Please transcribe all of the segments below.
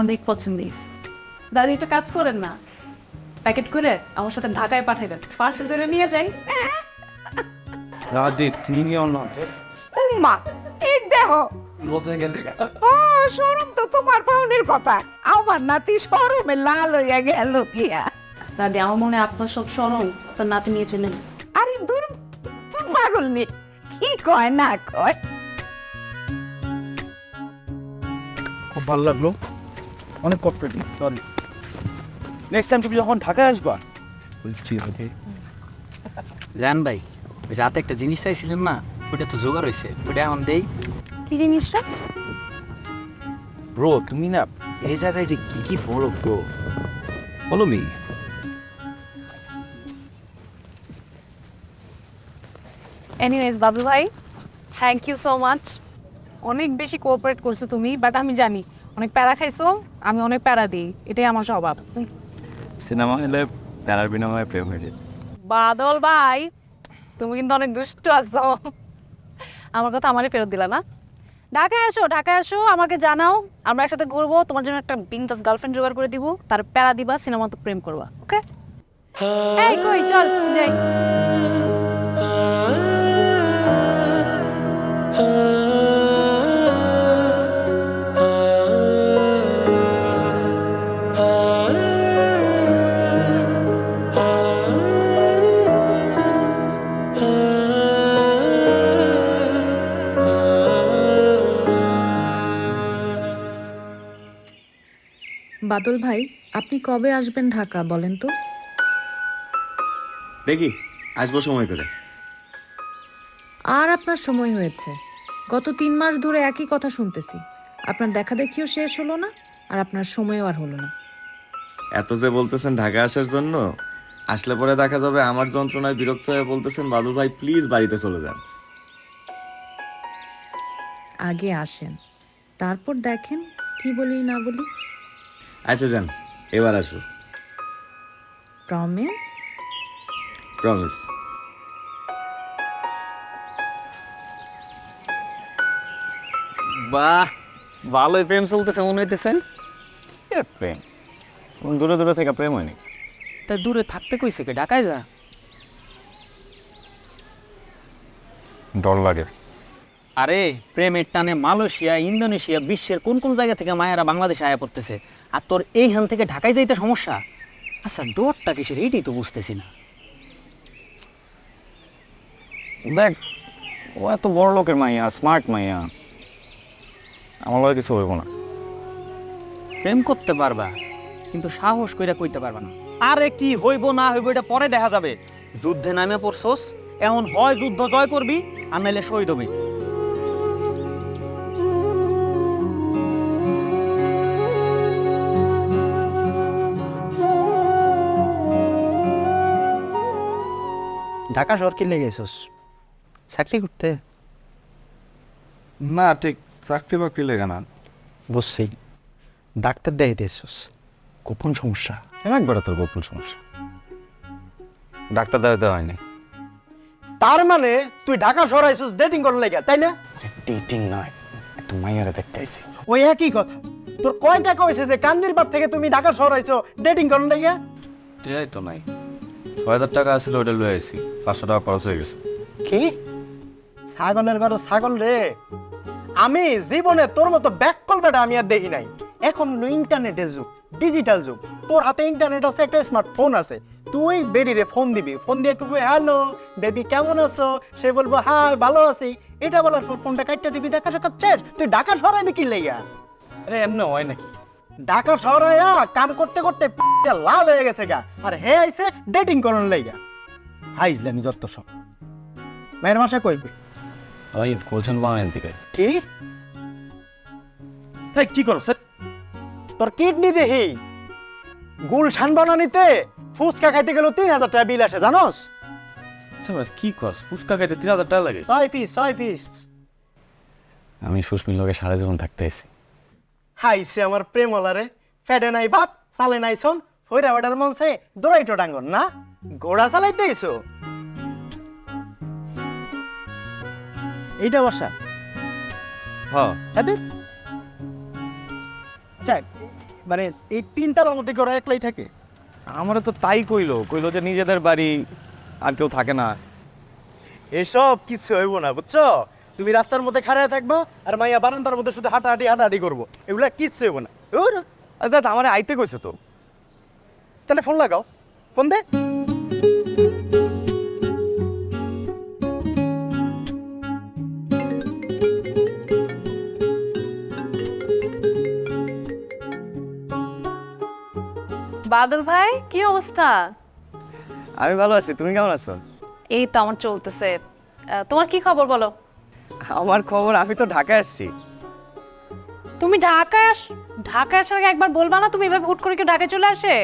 অনেক পছন্দিস। দাদি একটা কাজ করেন না, প্যাকেট করে আমার সাথে ঢাকায় পাঠাই দেন, পার্সেল করে নিয়ে যাই। রাধে তুমি না মা এই দেখো বলতে গেলে ও শরম তো তোমার পাউনের কথা আমার নাতি শরমে লাল হইয়া গেল গিয়া দাদি আমার মনে হয় আপনার সব স্মরণ আপনার নাতি নিয়ে চলেন। আরে দূর তুই পাগল নি কি কয় না কয় খুব ভালো লাগলো, অনেক কোঅপারেটিভ। সরি, নেক্সট টাইম তুমি যখন ঢাকায় আসবা বলছি ওকে। জান ভাই, ওই রাতে একটা জিনিস চাইছিলেন না, ওটা তো জোগাড় হয়েছে, ওটা এখন দেই। কি জিনিসটা? ব্রো তুমি না এই জায়গায় যে কি কি বলো ব্রো, বলো মি। এনিওয়েজ বাবু ভাই, থ্যাংক ইউ সো মাচ। অনেক বেশি কোঅপারেট করছো তুমি, বাট আমি জানি অনেক প্যারা খাইছো, আমি অনেক প্যারা দিই, এটাই আমার স্বভাব। সিনেমা হলে প্যারার বিনিময়ে প্রেম হয়ে যায়। বাদল ভাই, তুমি কিন্তু অনেক দুষ্ট আছো। আমার কথা আমারই ফেরত দিলা না। ঢাকায় আসো, ঢাকায় আসো, আমাকে জানাও, আমরা একসাথে ঘুরবো, তোমার জন্য একটা বিন্দাস গার্লফ্রেন্ড জোগাড় করে দিব, তার প্যারা দিবা, সিনেমা তো প্রেম করবা, ওকে? এই কই চল যাই। বাদল ভাই, আপনি কবে আসবেন ঢাকা বলেন তো? দেখি আসবো সময় করে। আর আপনার সময় হয়েছে, গত 3 মাস ধরে একই কথা শুনতেছি। আপনার দেখা দেখিও শেষ হলো না, আর আপনার সময়ও আর হলো না। এত যে বলতেছেন ঢাকা আসার জন্য, আসলে পরে দেখা যাবে আমার যন্ত্রণায় বিরক্ত হয়ে বলতেছেন বাদল ভাই প্লিজ বাড়িতে চলে যান। আগে আসেন, তারপর দেখেন কি বলি না বলি। আচ্ছা যান, এবার আসবো, প্রমিস? প্রমিস। বাহ, ভালোই প্রেম চলতেছে মনে হইতেছেন। প্রেম দূরে দূরে থেকে প্রেম হয়নি। তা দূরে থাকতে কইছে কে, ঢাকায় যা। ডর লাগে। আরে প্রেমের টানে মালয়েশিয়া, ইন্দোনেশিয়া, বিশ্বের কোন কোন জায়গা থেকে মায়েরা বাংলাদেশে আয়া পড়তেছে, আর তোর এইখান থেকে ঢাকায় যাইতে সমস্যা। আচ্ছা ডরটা কিসের, এইটাই তো বুঝতেছি না। দেখ, ও এত বড় লোকের মাইয়া, স্মার্ট মাইয়া, আমার লগে কিছু হইব না। প্রেম করতে পারবা, কিন্তু সাহস কইরা কইতে পারবা না। আরে কি হইব না হইব এটা পরে দেখা যাবে। যুদ্ধে নামে পড়ছস, এমন হয় যুদ্ধ জয় করবি, আর নাইলে শহীদ হবি। ঢাকা শহর কি লেগেছস? চাকরি করতে? না ঠিক চাকরি বাকরি লেগে না। বুঝছি, ডাক্তার দেখাইতেছস, গোপন সমস্যা। একবারে তোর গোপন সমস্যা, ডাক্তার দেখাতে হয়নি। তার মানে তুই ঢাকা শহর আইছস ডেটিং করার লাগা, তাই না? ডেটিং নয়, একটু মাইয়ারে দেখতে আইছি। ওই একই কথা। তোর কয় টাকা হয়েছে যে কান্দির পার থেকে তুমি ঢাকা শহর আইছো ডেটিং করার লাগা? এটাই তো নাই, ৬,০০০ টাকা আসলে ওটা লয়ে আইছি, ৫০০ টাকা খরচ হয়ে গেছে। কি ছাগলের ঘর ছাগল রে! আমি জীবনে তোর মতো ব্যাককল বেটা আমি আর দেখি নাই। এখন ইন্টারনেটের যুগ, ডিজিটাল যুগ, তোর হাতে ইন্টারনেট আছে, একটা স্মার্টফোন আছে। তুই বেডিরে ফোন দিবি, ফোন দিয়ে একটু হ্যালো বেবি কেমন আছো, সে বলবো হাই ভালো আছি, এটা বলার পর ফোনটা কাটতে দিবি, দেখা সাক্ষাৎ শেষ। তুই ঢাকা শহরে আমি কি লাইয়া? আরে এমনি হয় নাকি? ঢাকা শহরে কাম করতে করতে লাভ হয়ে গেছে গা, আর হে আইছে ডেটিং করার লাইগা। হাইজলামি যত সব। মায়ের মাসা কইবি ওই কোলছেন বাংলার দিকে। কি কি করো স্যার? তোর কিডনি দেহি গুলশান বানানিতে ফুচকা খাইতে গেল ৩,০০০ টাকা বিল আসে, জানোস? কি কস, ফুচকা খাইতে ৩,০০০ টাকা লাগে? ৬ পিস। আমি সুস্মির লগে সারা জীবন থাকতে আইছি। হাইছে আমার প্রেমলারে, ফেডে নাই ভাত, চালে নাই ছন, ফইরা বাটার মন চাই দৌড়াইটো ডাঙ্গর না, ঘোড়া চালাইতে আইছো। এইটা বাসা? হ্যাঁ হ্যাঁ যাক, মানে এই তিনটার মধ্যে কি ওরা একলাই থাকে? আমারও তো তাই কইলো যে নিজেদের বাড়ি আর কেউ থাকে না। এসব কিছু হইব না, বুঝছো? তুমি রাস্তার মধ্যে খাড়ায় থাকবা আর মাইয়া বারান্দার মধ্যে শুধু হাঁটাহাঁটি করবো, এগুলা কিচ্ছু হইব না। ওর দাদা আমার আইতে কইছে তো। তাহলে ফোন লাগাও, ফোন দে। বাদল ভাই কি অবস্থা? আমি ভালো আছি, তুমি কেমন আছো? এই তো আমার চলতেছে। তোমার কি খবর বলো? আমার খবর, আমি তো ঢাকায় আসছি। তুমি ঢাকায় আসার আগে একবার বলবা না? তুমি এভাবে হুট করে কেউ ঢাকায় চলে আসে?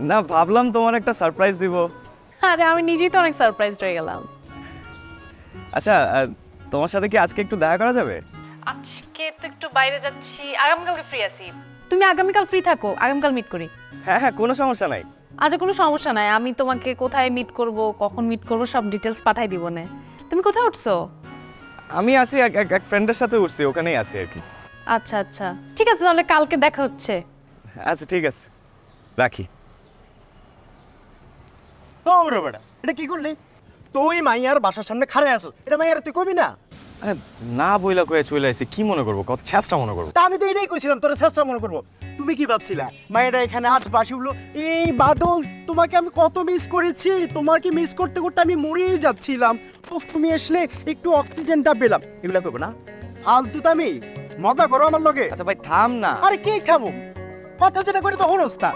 না, ভাবলাম তোমার একটা সারপ্রাইজ দিব। আরে আমি নিজেই তো অনেক সারপ্রাইজড হয়ে গেলাম। আচ্ছা, তোমার সাথে কি আজকে একটু দেখা করা যাবে? আজকে তো একটু বাইরে যাচ্ছি, আগামীকালকে ফ্রি আছি। তুমি আগামীকাল ফ্রি থাকো, আগামীকাল মিট করি। হ্যাঁ হ্যাঁ, কোনো সমস্যা নাই। আচ্ছা কোনো সমস্যা নাই, আমি তোমাকে কোথায় মিট করব, কখন মিট করব সব ডিটেলস পাঠাই দিব না। তুমি কোথায় উঠছো? আমি আছি এক ফ্রেন্ডের সাথে উঠছি, ওখানেই আছি আর কি। আচ্ছা আচ্ছা ঠিক আছে, তাহলে কালকে দেখা হচ্ছে। আচ্ছা ঠিক আছে, রাখি। ওরে বেটা, এটা কি করলি? তুই মাইয়ার বাসার সামনে খাড়ায় আসো, এটা মাইয়ার তুই কবি না? আরে না, বইলা কয়ে চলে আসছি, কি মনে করবো? কত ছ্যাঁচটা মনে করবো? তা আমি তো এটাই কইছিলাম তোরা চেষ্টা মনে করবো। তুমি কি ভাবছিলা মায়েরা এখানে আসবে? আসি বললো, এই বাদল তোমাকে আমি কত মিস করেছি, তোমাকে মিস করতে করতে আমি মরেই যাচ্ছিলাম। উফ, তুমি আসলে একটু অক্সিজেনটা পেলাম। এগুলা করবো না, ফালতু তো আমি মজা করো আমার লগে। আচ্ছা ভাই থাম না। আরে কে খাবো? কথা যেটা করে তো হনস্তা।